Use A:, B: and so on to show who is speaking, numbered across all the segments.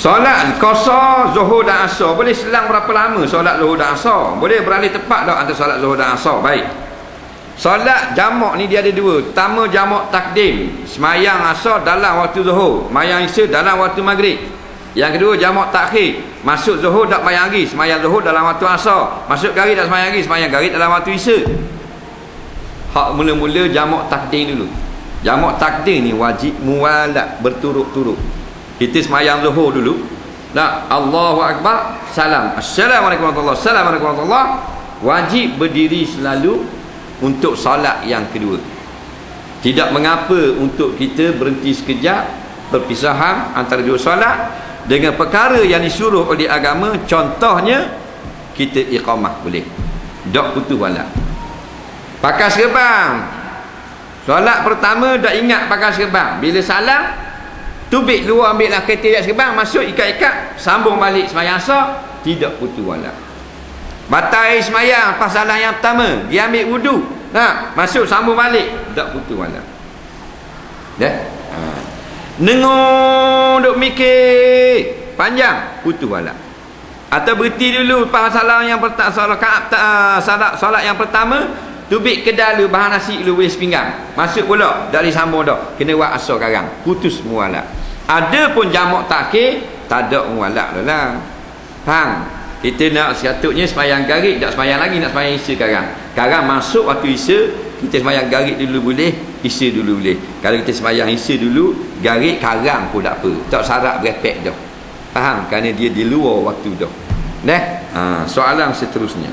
A: Solat qasar Zuhur dan Asar boleh selang berapa lama solat Zuhur dan Asar? Boleh beralih tepat tak antara solat Zuhur dan Asar? Baik. Solat jamak ni dia ada dua. Pertama jamak takdim, semayang Asar dalam waktu Zuhur, semayang Isya dalam waktu Maghrib. Yang kedua jamak takhir, masuk Zuhur tak semayang lagi, semayang Zuhur dalam waktu Asar, masuk Maghrib tak semayang lagi, semayang Maghrib dalam waktu Isya. Hak mula-mula jamak takdim dulu. Jamak takdim ni wajib muwalat, berturut-turut. Kita semayang Zuhur dulu. Nah, Allahu Akbar, salam. Assalamualaikum warahmatullahi wabarakatuh. Assalamualaikum warahmatullahi wabarakatuh. Wajib berdiri selalu untuk solat yang kedua. Tidak mengapa untuk kita berhenti sekejap, perpisahan antara dua solat dengan perkara yang disuruh oleh agama. Contohnya kita iqamah boleh. Dak putus wala. Pakai serban. Solat pertama dak ingat pakai serban. Bila salam tubik luar, ambil lah kereta kat serban, masuk ikat-ikat, sambung balik semayang Asar, tidak putus wala. Batal semayang pas salam yang pertama, dia ambil wudu, masuk sambung balik, tak putus wala. Dah? Nengung duk mikir panjang, putus wala. Atau berhenti dulu pas salam yang pertama, solat yang pertama, tubik kedal lu bahan nasi lu boleh sepinggang, masuk pula tak boleh sambung dah, kena buat Asar sekarang, putus mualak. Ada pun jamak takhir tak ada mualak dah lah. Faham? Kita nak sepatutnya semayang Maghrib, tak semayang lagi, nak semayang Isya sekarang. Sekarang masuk waktu Isya, kita semayang Maghrib dulu boleh, Isya dulu boleh. Kalau kita semayang Isya dulu, Maghrib karang pun tak apa, tak syarat berepek dah. Faham? Kerana dia di luar waktu dah. Soalan seterusnya,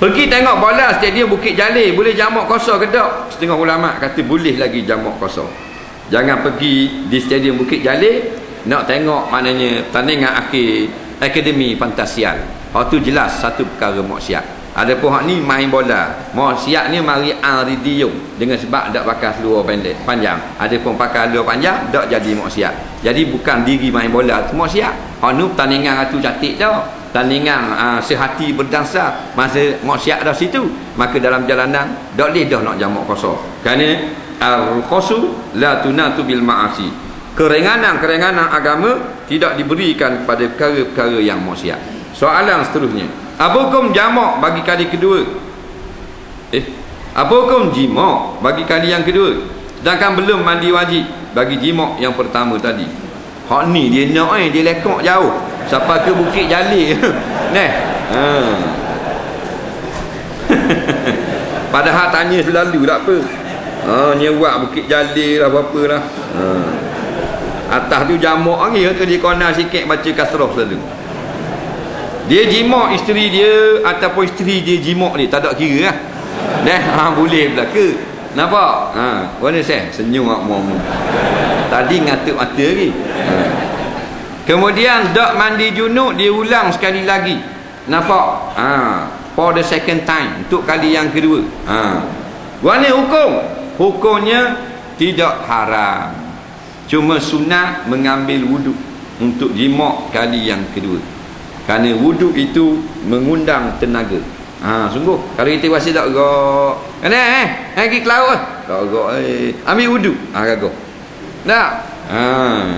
A: pergi tengok bola stadium Bukit Jalil, boleh jamak qasar ke tak? Setengah ulama kata boleh lagi jamak qasar. Jangan pergi di stadium Bukit Jalil nak tengok maknanya pertandingan akhir Akademi Fantasial. Hak tu jelas satu perkara maksiat. Adapun hak ni main bola, maksiat ni mari aridium dengan sebab tak pakai seluar pendek panjang. Adapun pakai seluar panjang tak jadi maksiat. Jadi bukan diri main bola tu maksiat. Hak ni pertandingan tu cantik dah. Tandingan sehati berdansa, masa maksiat dah situ, maka dalam jalanan tak boleh dah nak jamak qasar. Kerana al-qasu la tunatu bil ma'asi. Kerenganan agama tidak diberikan kepada perkara-perkara yang maksiat. Soalan seterusnya, apa hukum jamak bagi kali kedua? Apa hukum jimak bagi kali yang kedua? Sedangkan belum mandi wajib bagi jimak yang pertama tadi. Hak ni dia nak dia lekok jauh sampai ke Bukit Jalil. Padahal tanya selalu tak apa. Nyewak Bukit Jalil lah apa-apa lah. Atas tu jamak lagi, dia kona sikit baca kasrah selalu. Dia jimak isteri dia ataupun isteri dia jimak dia, tak ada kira lah. Boleh pula ke? Nampak? Mana saya? Senyum mak-mak. Tadi ngatuk mata lagi. Kemudian dak mandi junub dia ulang sekali lagi. Nampak? For the second time, untuk kali yang kedua. Mana hukum? Hukumnya tidak haram. Cuma sunat mengambil wuduk untuk jimak kali yang kedua. Kerana wuduk itu mengundang tenaga. Sungguh kalau kita rasa tak gok, kena pergi ke laut tak gok, ambil wuduk gagak. Tak.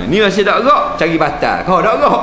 A: Ni rasa tak gok, cari batal. Kau tak gok.